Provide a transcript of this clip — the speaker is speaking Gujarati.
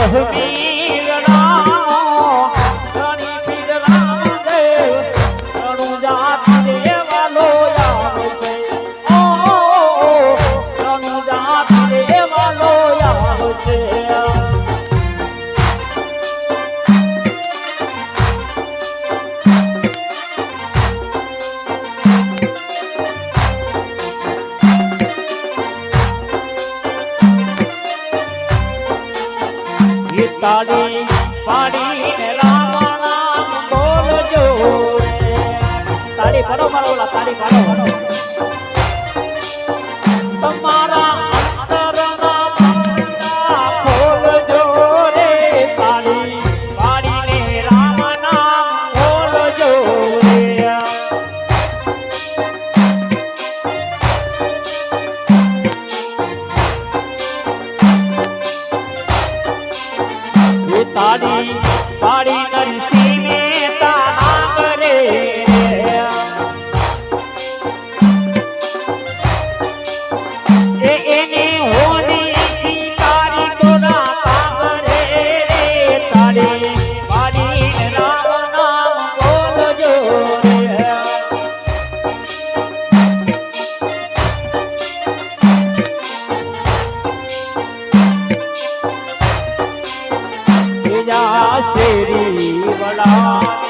દહમી ધણી પીર રામદેવ રણુ જાત દેવાલો આવશે રણુ જાત દેવાલો આવશે તાળી પાડીને રામ નામ બોલજો તાળી પાડો મારો તાળી પાડો તમારા અંતરના ભંડા ખોલજો રે તાળી પાડીને રામ નામ બોલજો રે તાળી પાડી નરસિંહ તાના કરે એને હોની સીતારી તોરા કાગરે રે તાળી પાડી રામ નામ બોલજો રે શેરી વડા